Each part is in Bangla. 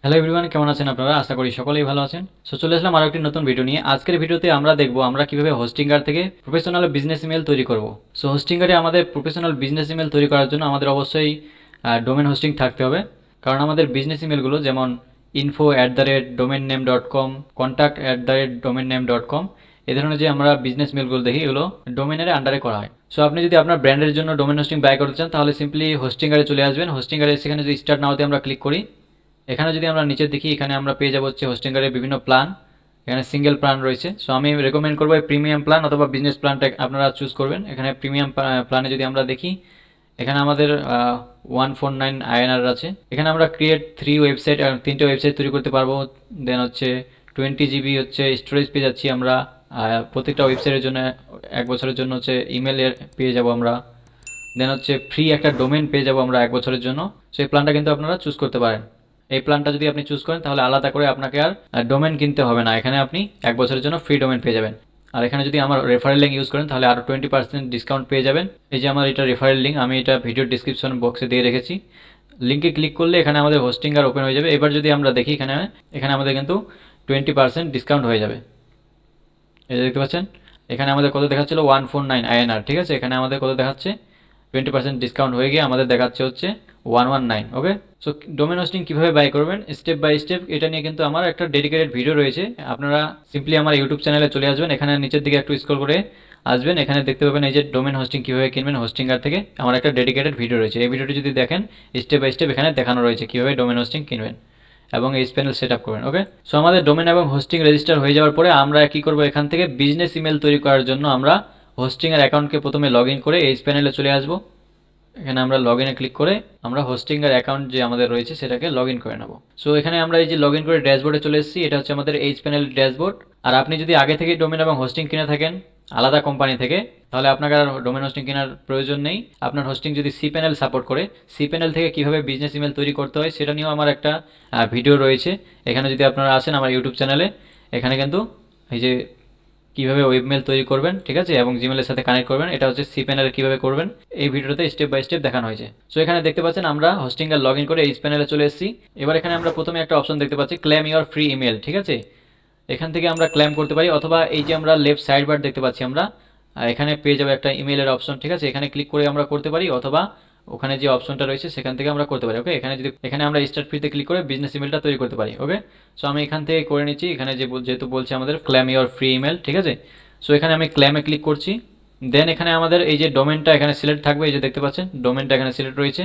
হ্যালো এভরিওয়ান, কেমন আছেন আপনারা? আশা করি সকলেই ভালো আছেন। সো চলে আসলাম আরও একটি নতুন ভিডিও নিয়ে। আজকের ভিডিওতে আমরা দেখব আমরা কিভাবে হোস্টিঙ্গার থেকে প্রফেশনাল বিজনেস ইমেল তৈরি করব। সো হোস্টিঙ্গারে আমাদের প্রফেশনাল বিজনেস ইমেল তৈরি করার জন্য আমাদের অবশ্যই ডোমেন হোস্টিং থাকতে হবে। কারণ আমাদের বিজনেস ইমেলগুলো যেমন info@domainName.com, contact@domainName.com এই ধরনের যে আমরা বিজনেস মেলগুলো দেখি এগুলো ডোমেনের আন্ডারে করা হয়। সো আপনি যদি আপনার ব্র্যান্ডের জন্য ডোমেন হোস্টিং বাই করতে চান তাহলে সিম্পলি হোস্টিঙ্গারে চলে আসবেন। হোস্টিঙ্গারে সেখানে যদি স্টার্ট নাওতে আমরা ক্লিক করি, এখানে যদি আমরা নিচে দেখি এখানে আমরা পেয়ে যাবো হচ্ছে হোস্টিঙ্গারের বিভিন্ন প্ল্যান। এখানে সিঙ্গেল প্ল্যান রয়েছে। সো আমি রেকমেন্ড করবো প্রিমিয়াম প্ল্যান অথবা বিজনেস প্ল্যানটা আপনারা চুজ করবেন। এখানে প্রিমিয়াম প্ল্যানে যদি আমরা দেখি, এখানে আমাদের 149 আইএনআর আছে। এখানে আমরা ক্রিয়েট 3 ওয়েবসাইট, তিনটে ওয়েবসাইট তৈরি করতে পারবো। দেন হচ্ছে 20 GB হচ্ছে স্টোরেজ পেয়ে যাচ্ছি আমরা। প্রত্যেকটা ওয়েবসাইটের জন্য 1 বছরের জন্য হচ্ছে ইমেলের পেয়ে যাব আমরা। দেন হচ্ছে ফ্রি একটা ডোমেন পেয়ে যাব আমরা 1 বছরের জন্য। সো এই প্ল্যানটা কিন্তু আপনারা চুজ করতে পারেন। এই প্ল্যানটা যদি আপনি চুজ করেন তাহলে আলাদা করে আপনাকে আর ডোমেন কিনতে হবে না। এখানে আপনি 1 বছরের জন্য ফ্রি ডোমেন পেয়ে যাবেন। আর এখানে যদি আমার রেফারেল লিঙ্ক ইউজ করেন তাহলে আরও 20% ডিসকাউন্ট পেয়ে যাবেন। এই যে আমার এটা রেফারেল লিঙ্ক, আমি এটা ভিডিও ডিসক্রিপশন বক্সে দিয়ে রেখেছি। লিঙ্কে ক্লিক করলে এখানে আমাদের হোস্টিং আর ওপেন হয়ে যাবে। এবার যদি আমরা দেখি এখানে এখানে আমাদের কিন্তু 20% ডিসকাউন্ট হয়ে যাবে। এই যে দেখতে পাচ্ছেন এখানে আমাদের কত দেখাচ্ছিল 149 আইএনআর, ঠিক আছে। এখানে আমাদের কত দেখাচ্ছে 20% ডিসকাউন্ট হয়ে গিয়ে আমাদের দেখাচ্ছে হচ্ছে 119। ওকে। সো ডোমেন হোস্টিং কীভাবে বাই করবেন স্টেপ বাই স্টেপ এটা নিয়ে কিন্তু আমার একটা ডেডিকেটেড ভিডিও রয়েছে। আপনারা সিম্পলি আমার ইউটিউব চ্যানেলে চলে আসবেন, এখানে নিচের দিকে একটু স্ক্রল করে আসবেন, এখানে দেখতে পাবেন এই যে ডোমেন হোস্টিং কীভাবে কিনবেন হোস্টিঙ্গার থেকে আমার একটা ডেডিকেটেড ভিডিও রয়েছে। এই ভিডিওটি যদি দেখেন স্টেপ বাই স্টেপ এখানে দেখানো রয়েছে কীভাবে ডোমেন হোস্টিং কিনবেন এবং এইচ প্যানেল সেট আপ করবেন। ওকে। সো আমাদের ডোমেন এবং হোস্টিং রেজিস্টার হয়ে যাওয়ার পরে আমরা কী করবো, এখান থেকে বিজনেস ইমেল তৈরি করার জন্য আমরা হোস্টিংয়ের অ্যাকাউন্টকে প্রথমে লগ ইন করে এইচ প্যানেলে চলে আসবো। এখানে আমরা লগ ইনে ক্লিক করে আমরা হোস্টিংয়ের অ্যাকাউন্ট যে আমাদের রয়েছে সেটাকে লগ ইন করে নেব। সো এখানে আমরা এই যে লগ ইন করে ড্যাশবোর্ডে চলে এসেছি, এটা হচ্ছে আমাদের এইচ প্যানেল ড্যাশবোর্ড। আর আপনি যদি আগে থেকে ডোমেন এবং হোস্টিং কিনে থাকেন আলাদা কোম্পানি থেকে তাহলে আপনাকে আর ডোমেন হোস্টিং কেনার প্রয়োজন নেই। আপনার হোস্টিং যদি সি প্যানেল সাপোর্ট করে, সি প্যানেল থেকে কীভাবে বিজনেস ইমেল তৈরি করতে হয় সেটা নিয়েও আমার একটা ভিডিও রয়েছে। এখানে যদি আপনারা আসেন আমার ইউটিউব চ্যানেলে, এখানে কিন্তু এই যে কীভাবে ওয়েবমেল তৈরি করবেন, ঠিক আছে, এবং জিমেলের সাথে কানেক্ট করবেন, এটা হচ্ছে সি প্যানেলে কীভাবে করবেন এই ভিডিওতে স্টেপ বাই স্টেপ দেখানো হয়েছে। সো এখানে দেখতে পাচ্ছেন আমরা হোস্টিংয়ে লগ ইন করে এইচ প্যানেলে চলে এসেছি। এবার এখানে আমরা প্রথমে একটা অপশন দেখতে পাচ্ছি ক্লেম ইউর ফ্রি ইমেল, ঠিক আছে। এখান থেকে আমরা ক্লেম করতে পারি অথবা এই যে আমরা লেফট সাইড বার দেখতে পাচ্ছি আমরা এখানে পেয়ে যাবে একটা ইমেলের অপশন, ঠিক আছে। এখানে ক্লিক করে আমরা করতে পারি অথবা ওখানে যে অপশনটা রয়েছে সেখান থেকে আমরা করতে পারি। ওকে। এখানে আমরা স্টার্ট ফ্রিতে ক্লিক করে বিজনেস ইমেলটা তৈরি করতে পারি। ওকে। সো আমি এখান থেকে করে নিচ্ছি। এখানে যেহেতু বলছে আমাদের ক্লেম ইউর ফ্রি ইমেল, ঠিক আছে। সো এখানে আমি ক্লেমে ক্লিক করছি। দেন এখানে আমাদের এই যে ডোমেনটা এখানে সিলেক্ট থাকবে, এই যে দেখতে পাচ্ছেন ডোমেনটা এখানে সিলেক্ট রয়েছে।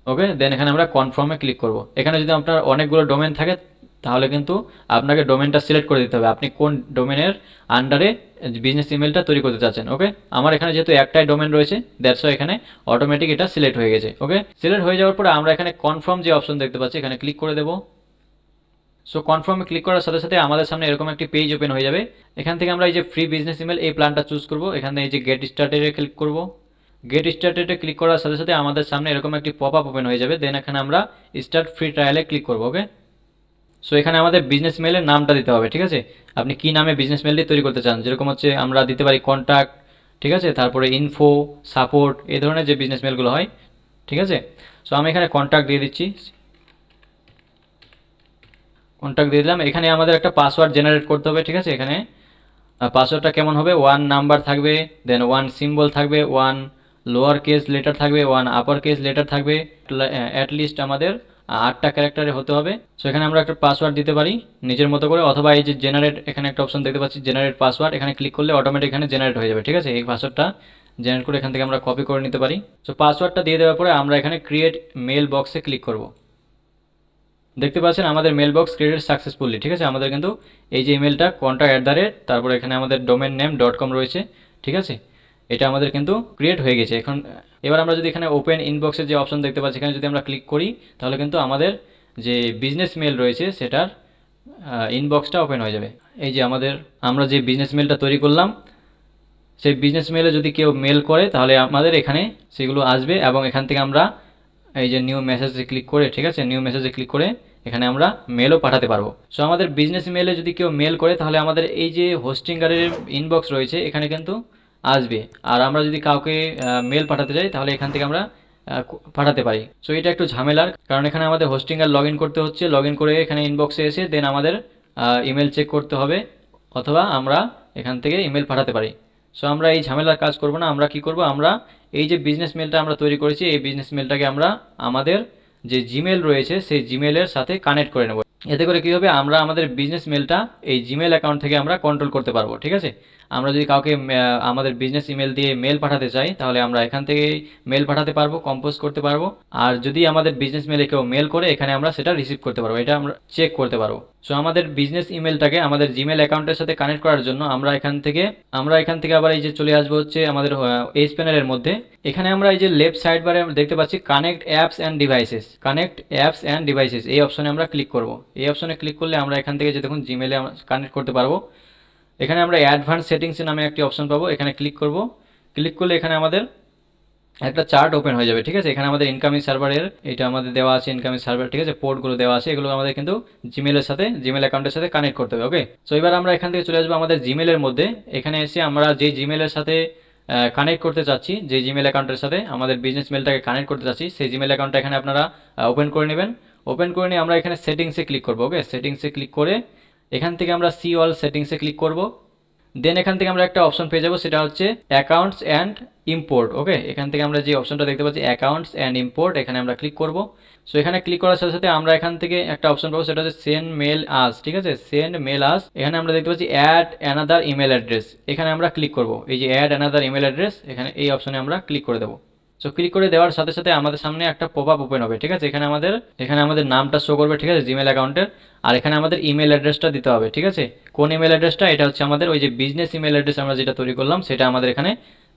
ওকে। দেন এখানে আমরা কনফার্মে ক্লিক করব। এখানে যদি আপনার অনেকগুলো ডোমেন থাকে তাহলে কিন্তু আপনাকে ডোমেনটা সিলেক্ট করে দিতে হবে আপনি কোন ডোমেনের আন্ডারে বিজনেস ইমেলটা তৈরি করতে চাচ্ছেন। ওকে। আমার এখানে যেহেতু একটাই ডোমেন রয়েছে দ্যাটস ওয়াই এখানে অটোমেটিক এটা সিলেক্ট হয়ে গেছে। ওকে। সিলেক্ট হয়ে যাওয়ার পরে আমরা এখানে কনফার্ম যে অপশন দেখতে পাচ্ছি এখানে ক্লিক করে দেবো। সো কনফার্মে ক্লিক করার সাথে সাথে আমাদের সামনে এরকম একটি পেজ ওপেন হয়ে যাবে। এখান থেকে আমরা এই যে ফ্রি বিজনেস ইমেল এই প্ল্যানটা চুজ করব। এখানে এই যে গেট স্টার্টেডে ক্লিক করব। গেট স্টার্টেডে ক্লিক করার সাথে সাথে আমাদের সামনে এরকম একটি পপ আপ ওপেন হয়ে যাবে। দেন এখানে আমরা স্টার্ট ফ্রি ট্রায়ালে ক্লিক করব। ওকে। সো এখানে আমাদের বিজনেস মেলের নামটা দিতে হবে, ঠিক আছে। আপনি কি নামে বিজনেস মেলটি তৈরি করতে চান, যেরকম হচ্ছে আমরা দিতে পারি কন্ট্যাক্ট, ঠিক আছে, তারপরে ইনফো, সাপোর্ট, এই ধরনের যে বিজনেস মেলগুলো হয়, ঠিক আছে। সো আমি এখানে কন্ট্যাক্ট দিয়ে দিচ্ছি। কন্ট্যাক্ট দিয়ে দিলাম। এখানে আমাদের একটা পাসওয়ার্ড জেনারেট করতে হবে, ঠিক আছে। এখানে পাসওয়ার্ডটা কেমন হবে, 1 নাম্বার থাকবে, দেন 1 সিম্বল থাকবে, 1 লোয়ার কেস লেটার থাকবে, 1 আপার কেস লেটার থাকবে, অ্যাটলিস্ট আমাদের 8টা ক্যারেক্টারে হতে হবে। সো এখানে আমরা একটা পাসওয়ার্ড দিতে পারি নিজের মতো করে অথবা এই যে জেনারেট এখানে একটা অপশন দেখতে পাচ্ছি জেনারেট পাসওয়ার্ড, এখানে ক্লিক করলে অটোমেটিক এখানে জেনারেট হয়ে যাবে, ঠিক আছে। এই পাসওয়ার্ডটা জেনারেট করে এখান থেকে আমরা কপি করে নিতে পারি। সো পাসওয়ার্ডটা দিয়ে দেওয়ার পরে আমরা এখানে ক্রিয়েট মেল বক্সে ক্লিক করব। দেখতে পাচ্ছেন আমাদের মেল বক্স ক্রিয়েটেড সাকসেসফুলি, ঠিক আছে। আমাদের কিন্তু এই যে ইমেলটা কন্ট্যাক্ট@, তারপরে এখানে আমাদের ডোমেন নেম .com রয়েছে, ঠিক আছে। এটা আমাদের কিন্তু ক্রিয়েট হয়ে গেছে। এখন এবার আমরা যদি এখানে ওপেন ইনবক্সের যে অপশন দেখতে পাচ্ছি এখানে যদি আমরা ক্লিক করি তাহলে কিন্তু আমাদের যে বিজনেস মেল রয়েছে সেটার ইনবক্সটা ওপেন হয়ে যাবে। এই যে আমরা যে বিজনেস মেলটা তৈরি করলাম সেই বিজনেস মেলে যদি কেউ মেল করে তাহলে আমাদের এখানে সেগুলো আসবে এবং এখান থেকে আমরা এই যে নিউ মেসেজে ক্লিক করে, ঠিক আছে, নিউ মেসেজে ক্লিক করে এখানে আমরা মেলও পাঠাতে পারবো। সো আমাদের বিজনেস মেলে যদি কেউ মেল করে তাহলে আমাদের এই যে হোস্টিংগারের ইনবক্স রয়েছে এখানে কিন্তু আসবে। আর আমরা যদি কাউকে মেল পাঠাতে চাই তাহলে এখান থেকে আমরা পাঠাতে পারি। সো এটা একটু ঝামেলার, কারণ এখানে আমাদের হোস্টিং আর লগ ইন করতে হচ্ছে, লগ ইন করে এখানে ইনবক্সে এসে দেন আমাদের ইমেল চেক করতে হবে, অথবা আমরা এখান থেকে ইমেল পাঠাতে পারি। সো আমরা এই ঝামেলার কাজ করব না, আমরা কি করব, আমরা এই যে বিজনেস মেলটা আমরা তৈরি করেছি এই বিজনেস মেলটাকে আমরা আমাদের যে জিমেল রয়েছে সেই জিমেলের সাথে কানেক্ট করে নেব। এতে করে কী হবে, আমরা আমাদের বিজনেস মেলটা এই জিমেল অ্যাকাউন্ট থেকে আমরা কন্ট্রোল করতে পারবো। ঠিক আছে, আমরা যদি কাউকে আমাদের বিজনেস ইমেল দিয়ে মেল পাঠাতে চাই তাহলে আমরা এখান থেকে মেল পাঠাতে পারবো, কম্পোজ করতে পারবো। আর যদি আমাদের বিজনেস মেলে কেউ মেল করে এখানে আমরা সেটা রিসিভ করতে পারবো, এটা আমরা চেক করতে পারবো। সো আমাদের বিজনেস ইমেলটাকে আমাদের জিমেল অ্যাকাউন্টের সাথে কানেক্ট করার জন্য আমরা এখান থেকে আবার এই যে চলে আসবো হচ্ছে আমাদের এইচ প্যানেলের মধ্যে। এখানে আমরা এই যে লেফট সাইড বারে দেখতে পাচ্ছি কানেক্ট অ্যাপস অ্যান্ড ডিভাইসেস, এই অপশনে আমরা ক্লিক করব। এই অপশনে ক্লিক করলে আমরা এখান থেকে যে দেখুন জিমেলে কানেক্ট করতে পারবো। এখানে আমরা অ্যাডভান্স সেটিংস নামে একটি অপশন পাবো, এখানে ক্লিক করব। ক্লিক করলে এখানে আমাদের একটা চার্ট ওপেন হয়ে যাবে। ঠিক আছে, এখানে আমাদের ইনকামিং সার্ভারের এটা আমাদের দেওয়া আছে, ইনকামিং সার্ভার, ঠিক আছে, পোর্টগুলো দেওয়া আছে, এগুলো আমাদের কিন্তু জিমেল অ্যাকাউন্টের সাথে কানেক্ট করতে হবে। ওকে, সো এবার আমরা এখান থেকে চলে আসবো আমাদের জিমেলের মধ্যে। এখানে এসে আমরা যে জিমেলের সাথে কানেক্ট করতে চাচ্ছি, যে জিমেল অ্যাকাউন্টের সাথে আমাদের বিজনেস মেলটাকে কানেক্ট করতে চাচ্ছি, সেই জিমেল অ্যাকাউন্টটা এখানে আপনারা ওপেন করে নেবেন। ওপেন করে নিয়ে আমরা এখানে সেটিংসে ক্লিক করবো। ওকে, সেটিংসে ক্লিক করে এখান থেকে আমরা সি অল সেটিংসে ক্লিক করব। দেন এখান থেকে আমরা একটা অপশন পেয়ে যাবো, সেটা হচ্ছে অ্যাকাউন্টস অ্যান্ড ইম্পোর্ট। ওকে, এখান থেকে আমরা যে অপশনটা দেখতে পাচ্ছি অ্যাকাউন্টস অ্যান্ড ইম্পোর্ট, এখানে আমরা ক্লিক করব। সো এখানে ক্লিক করার সাথে সাথে আমরা এখান থেকে একটা অপশন পাবো, সেটা হচ্ছে সেন্ড মেল আস। ঠিক আছে, সেন্ড মেল আস, এখানে আমরা দেখতে পাচ্ছি অ্যাড অ্যানাদার ইমেল অ্যাড্রেস, এখানে আমরা ক্লিক করব। এই যে অ্যাড অ্যানাদার ইমেল অ্যাড্রেস, এখানে এই অপশনে আমরা ক্লিক করে দেবো। সো ক্লিক করে দেওয়ার সাথে সাথে আমাদের সামনে একটা পপ আপ ওপেন হবে। ঠিক আছে, এখানে আমাদের নামটা শো করবে, ঠিক আছে, জিমেল অ্যাকাউন্টের। আর এখানে আমাদের ইমেল অ্যাড্রেসটা দিতে হবে। ঠিক আছে, কোন ইমেল অ্যাড্রেসটা, এটা হচ্ছে আমাদের ওই যে বিজনেস ইমেল অ্যাড্রেস আমরা যেটা তৈরি করলাম সেটা আমাদের এখানে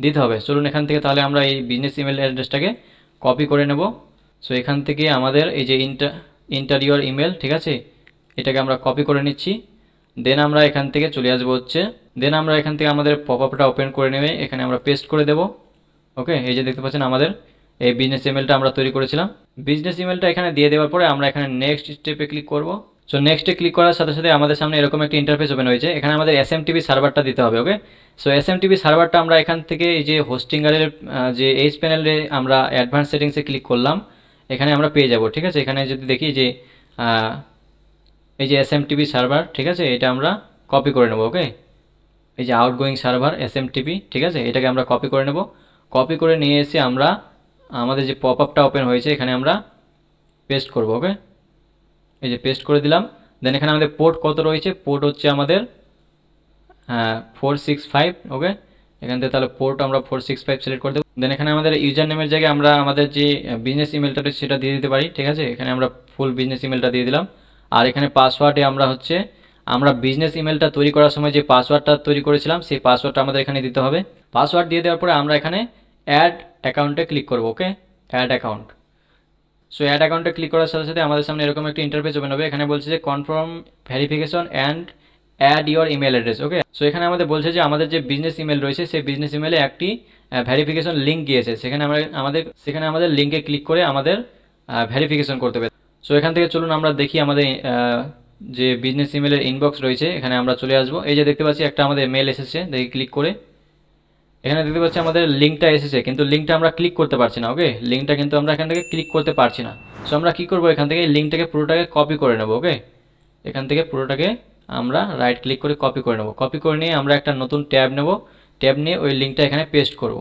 দিতে হবে। চলুন এখান থেকে তাহলে আমরা এই বিজনেস ইমেল অ্যাড্রেসটাকে কপি করে নেব। সো এখান থেকে আমাদের এই যে ইন্টারিয়র ইমেল, ঠিক আছে, এটাকে আমরা কপি করে নিচ্ছি। দেন আমরা এখান থেকে চলে আসবো হচ্ছে, দেন আমরা এখান থেকে আমাদের পপ আপটা ওপেন করে নেবে, এখানে আমরা পেস্ট করে দেবো। ওকে, এই যে দেখতে পাচ্ছেন আমাদের এই বিজনেস ইমেলটা আমরা তৈরি করেছিলাম। বিজনেস ইমেলটা এখানে দিয়ে দেওয়ার পরে আমরা এখানে নেক্সট স্টেপে ক্লিক করব। সো নেক্সটে ক্লিক করার সাথে সাথে আমাদের সামনে এরকম একটা ইন্টারফেস ওপেন হয়েছে, এখানে আমাদের এসএমটিপি সার্ভারটা দিতে হবে। ওকে, সো এসএমটিপি সার্ভারটা আমরা এখান থেকে এই যে হোস্টিংয়ারের যে এইচ প্যানেলে আমরা অ্যাডভান্স সেটিংসে ক্লিক করলাম, এখানে আমরা পেয়ে যাব। ঠিক আছে, এখানে যদি দেখি যে এই যে এসএমটিপি সার্ভার, ঠিক আছে, এটা আমরা কপি করে নেব। ওকে, এই যে আউটগোয়িং সার্ভার এসএমটিপি, ঠিক আছে, এটাকে আমরা কপি করে নেব। কপি করে নিয়ে এসে আমরা আমাদের যে পপ আপটা ওপেন হয়েছে এখানে আমরা পেস্ট করব। ওকে, এই যে পেস্ট করে দিলাম। দেন এখানে আমাদের পোর্ট কত রয়েছে, পোর্ট হচ্ছে আমাদের 465। ওকে, এখান থেকে তাহলে পোর্ট আমরা 465 সিলেক্ট করে দেবো। দেন এখানে আমাদের ইউজার নেমের জায়গায় আমরা আমাদের যে বিজনেস ইমেলটা সেটা দিয়ে দিতে পারি। ঠিক আছে, এখানে আমরা ফুল বিজনেস ইমেলটা দিয়ে দিলাম। আর এখানে পাসওয়ার্ডে আমরা বিজনেস ইমেলটা তৈরি করার সময় যে পাসওয়ার্ডটা তৈরি করেছিলাম সেই পাসওয়ার্ডটা আমাদের এখানে দিতে হবে। পাসওয়ার্ড দিয়ে দেওয়ার পরে আমরা এখানে অ্যাড অ্যাকাউন্টে ক্লিক করব। ওকে, অ্যাড অ্যাকাউন্ট। সো অ্যাড অ্যাকাউন্টে ক্লিক করার সাথে সাথে আমাদের সামনে এরকম একটা ইন্টারফেস ওপেন হবে, এখানে বলছে যে confirm verification and add your email address. Okay, so এখানে আমাদের বলছে যে আমাদের যে বিজনেস ইমেল রয়েছে সেই বিজনেস ইমেলে একটি ভেরিফিকেশন লিঙ্ক গিয়েছে, সেখানে আমাদের লিঙ্কে ক্লিক করে আমাদের ভেরিফিকেশন করতে হবে। সো এখান থেকে চলুন আমরা দেখি আমাদের যে বিজনেস ইমেলের ইনবক্স রয়েছে, এখানে আমরা চলে আসবো। এই যে দেখতে পাচ্ছি একটা আমাদের মেল এসেছে, দেখি ক্লিক করে এখানে দেখতে পাচ্ছি আমাদের লিঙ্কটা এসেছে, কিন্তু লিঙ্কটা আমরা ক্লিক করতে পারছি না। ওকে, লিঙ্কটা কিন্তু আমরা এখান থেকে ক্লিক করতে পারছি না। সো আমরা কী করবো, এখান থেকে এই লিঙ্কটাকে পুরোটাকে কপি করে নেব। ওকে, এখান থেকে পুরোটাকে আমরা রাইট ক্লিক করে কপি করে নেব। কপি করে নিয়ে আমরা একটা নতুন ট্যাব নেব, ট্যাব নিয়ে ওই লিঙ্কটা এখানে পেস্ট করব।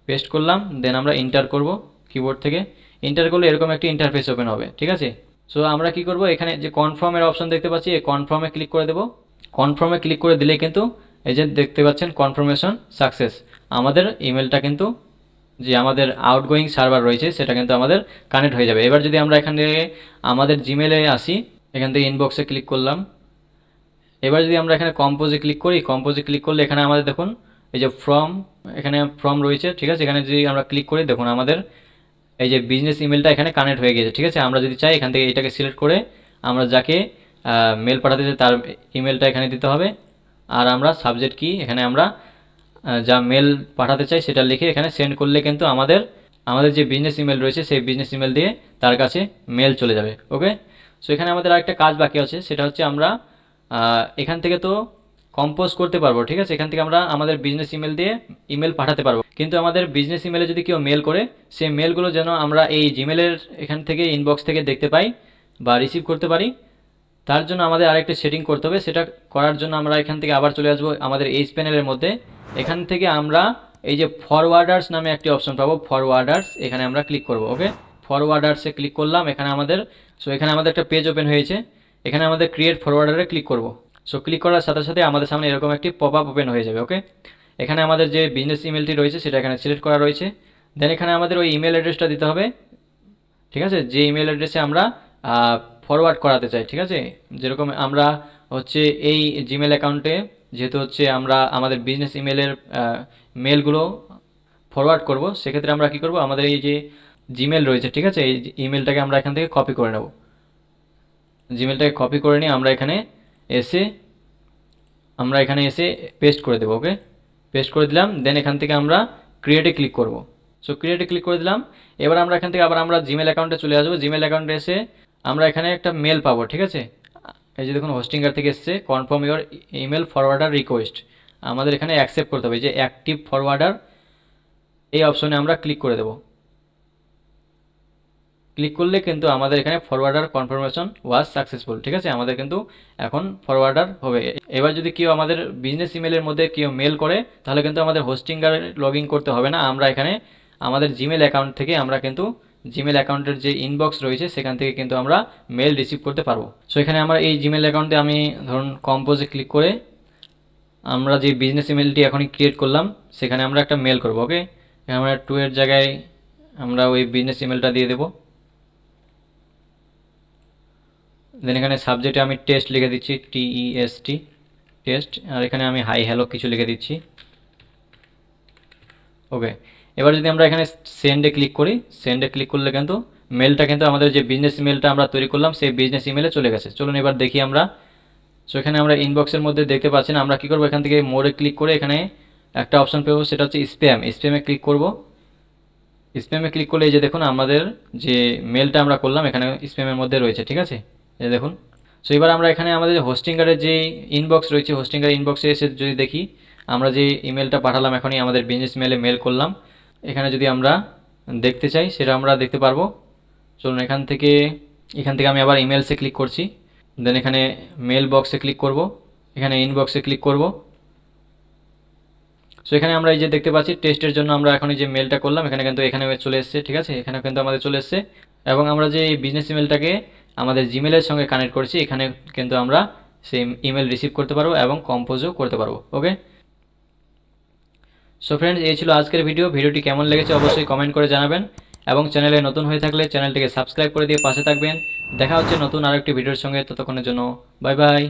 পেস্ট করলাম, দেন আমরা ইন্টার করব কিবোর্ড থেকে। ইন্টার করলে এরকম একটা ইন্টারফেস ওপেন হবে। ঠিক আছে, সো আমরা কি করব, এখানে যে কনফার্মের অপশন দেখতে পাচ্ছি এই কনফার্মে ক্লিক করে দেব। কনফার্মে ক্লিক করে দিলে কিন্তু এই যে দেখতে পাচ্ছেন কনফার্মেশন সাকসেস, আমাদের ইমেলটা কিন্তু যে আমাদের আউটগোয়িং সার্ভার রয়েছে সেটা কিন্তু আমাদের কানেক্ট হয়ে যাবে। এবার যদি আমরা এখান থেকে আমাদের জিমেলে আসি, এখান থেকে ইনবক্সে ক্লিক করলাম। এবার যদি আমরা এখানে কম্পোজে ক্লিক করি, কম্পোজে ক্লিক করলে এখানে আমাদের দেখুন এই যে এখানে ফর্ম রয়েছে। ঠিক আছে, এখানে যদি আমরা ক্লিক করি দেখুন আমাদের এই যে বিজনেস ইমেলটা এখানে কানেক্ট হয়ে গেছে। ঠিক আছে, আমরা যদি চাই এখান থেকে এটাকে সিলেক্ট করে আমরা যাকে মেল পাঠাতে চাই তার ইমেলটা এখানে দিতে হবে। আর আমরা সাবজেক্ট কি এখানে আমরা যা মেল পাঠাতে চাই সেটা লিখে এখানে সেন্ড করলে কিন্তু আমাদের যে বিজনেস ইমেল রয়েছে সেই বিজনেস ইমেল দিয়ে তার কাছে মেল চলে যাবে। ওকে, সো এখানে আমাদের আরেকটা কাজ বাকি আছে, সেটা হচ্ছে আমরা এখান থেকে তো কম্পোজ করতে পারবো, ঠিক আছে। এখান থেকে আমরা আমাদের বিজনেস ইমেল দিয়ে ইমেল পাঠাতে পারবো, কিন্তু আমাদের বিজনেস ইমেলে যদি কেউ মেল করে সেই মেলগুলো যেন আমরা এই জিমেলের এখান থেকে ইনবক্স থেকে দেখতে পাই বা রিসিভ করতে পারি, তার জন্য আমাদের আরেকটা সেটিং করতে হবে। সেটা করার জন্য আমরা এখান থেকে আবার চলে আসবো আমাদের এইচ প্যানেলের মধ্যে। এখান থেকে আমরা এই যে ফরওয়ার্ডার্স নামে একটি অপশন পাবো, ফরওয়ার্ডার্স, এখানে আমরা ক্লিক করব। ওকে, ফরওয়ার্ডার্সে ক্লিক করলাম। এখানে আমাদের এখানে আমাদের একটা পেজ ওপেন হয়েছে। এখানে আমাদের ক্রিয়েট ফরওয়ার্ডারে ক্লিক করব। ক্লিক করার সাথে সাথে আমাদের সামনে এরকম একটি পপ আপ ওপেন হয়ে যাবে। ওকে, এখানে আমাদের যে বিজনেস ইমেলটি রয়েছে সেটা এখানে সিলেক্ট করা রয়েছে। দেন এখানে আমাদের ওই ইমেল অ্যাড্রেসটা দিতে হবে, ঠিক আছে, যে ইমেল অ্যাড্রেসে আমরা ফরওয়ার্ড করাতে চাই। ঠিক আছে, যেরকম আমরা হচ্ছে এই জিমেল অ্যাকাউন্টে যেহেতু হচ্ছে আমরা আমাদের বিজনেস ইমেলের মেলগুলো ফরওয়ার্ড করব, সেক্ষেত্রে আমরা কি করব, আমাদের এই যে জিমেল রয়েছে, ঠিক আছে, এই ইমেলটাকে আমরা এখান থেকে কপি করে নেব। জিমেলটাকে কপি করে নিয়ে আমরা এখানে এসে পেস্ট করে দেবো। ওকে, পেস্ট করে দিলাম। দেন এখান থেকে আমরা ক্রিয়েটে ক্লিক করব। ক্রিয়েটে ক্লিক করে দিলাম। এবার আমরা এখান থেকে আবার আমরা জিমেল অ্যাকাউন্টে চলে আসবো। জিমেল অ্যাকাউন্টে এসে আমরা এখানে একটা মেল পাবো, ঠিক আছে। এই যে দেখুন হোস্টিংগার থেকে এসছে, confirm your email forwarder request. আমাদের এখানে অ্যাকসেপ্ট করতে হবে, যে অ্যাক্টিভ ফরওয়ার্ডার এই অপশনে আমরা ক্লিক করে দেবো। ক্লিক করলে কিন্তু আমাদের এখানে ফরওয়ার্ডার কনফার্মেশন ওয়াজ সাকসেসফুল, ঠিক আছে, আমাদের কিন্তু এখন ফরওয়ার্ডার হবে। এবার যদি কেউ আমাদের বিজনেস ইমেলের মধ্যে কেউ মেল করে, তাহলে কিন্তু আমাদের হোস্টিংগার লগ ইন করতে হবে না। আমরা এখানে আমাদের জিমেল অ্যাকাউন্ট থেকে আমরা কিন্তু জিমেল অ্যাকাউন্টের যে ইনবক্স রয়েছে সেখান থেকে কিন্তু আমরা মেল রিসিভ করতে পারবো। এখানে আমরা এই জিমেল অ্যাকাউন্টে আমি ধরুন কম্পোজে ক্লিক করে আমরা যে বিজনেস ইমেলটি এখনই ক্রিয়েট করলাম সেখানে আমরা একটা মেল করবো। ওকে, আমরা 2 এর জায়গায় আমরা ওই বিজনেস ইমেলটা দিয়ে দেবো। দেন এখানে সাবজেক্টে আমি টেস্ট লিখে দিচ্ছি, TEST, টেস্ট। আর এখানে আমি হাই হ্যালো কিছু লিখে দিচ্ছি। ওকে, এবার যদি আমরা এখানে সেন্ডে ক্লিক করি, সেন্ডে ক্লিক করলে কিন্তু মেলটা কিন্তু আমাদের যে বিজনেস ইমেলটা আমরা তৈরি করলাম সেই বিজনেস ইমেলে চলে গেছে। চলুন এবার দেখি আমরা। এখানে আমরা ইনবক্সের মধ্যে দেখতে পাচ্ছি না, আমরা কী করবো, এখান থেকে মোড়ে ক্লিক করে এখানে একটা অপশন পাবো, সেটা হচ্ছে স্প্যাম। স্প্যামে ক্লিক করব। স্প্যামে ক্লিক করলে এই যে দেখুন আমাদের যে মেলটা আমরা করলাম এখানে স্প্যামের মধ্যে রয়েছে, ঠিক আছে, এই দেখুন। এবার আমরা এখানে আমাদের হোস্টিংগারের যে ইনবক্স রয়েছে, হোস্টিংগার ইনবক্সে এসে যদি দেখি আমরা যে ইমেলটা পাঠালাম এখনই আমাদের বিজনেস মেলে মেল করলাম, এখানে যদি আমরা দেখতে চাই সেটা আমরা দেখতে পারবো। চলুন এখান থেকে আমি আবার ইমেলসে ক্লিক করছি। দেন এখানে মেল বক্সে ক্লিক করব, এখানে ইনবক্সে ক্লিক করব। এখানে আমরা এই যে দেখতে পাচ্ছি টেস্টের জন্য আমরা এখন এই যে মেলটা করলাম এখানে কিন্তু এখানে চলে এসেছে, ঠিক আছে, এখানে কিন্তু আমাদের চলে এসেছে। এবং আমরা যে বিজনেস ইমেলটাকে আমাদের জিমেলের সঙ্গে কানেক্ট করছি এখানে কিন্তু আমরা সেই ইমেল রিসিভ করতে পারবো এবং কম্পোজও করতে পারবো। ওকে, ফ্রেন্ডস, এই ছিল আজকের ভিডিওটি কেমন লেগেছে অবশ্যই কমেন্ট করে জানাবেন এবং চ্যানেলে নতুন হয়ে থাকলে চ্যানেলটিকে সাবস্ক্রাইব করে দিয়ে পাশে থাকবেন। দেখা হচ্ছে নতুন আরেকটি ভিডিওর সঙ্গে, ততক্ষণের জন্য বাই বাই।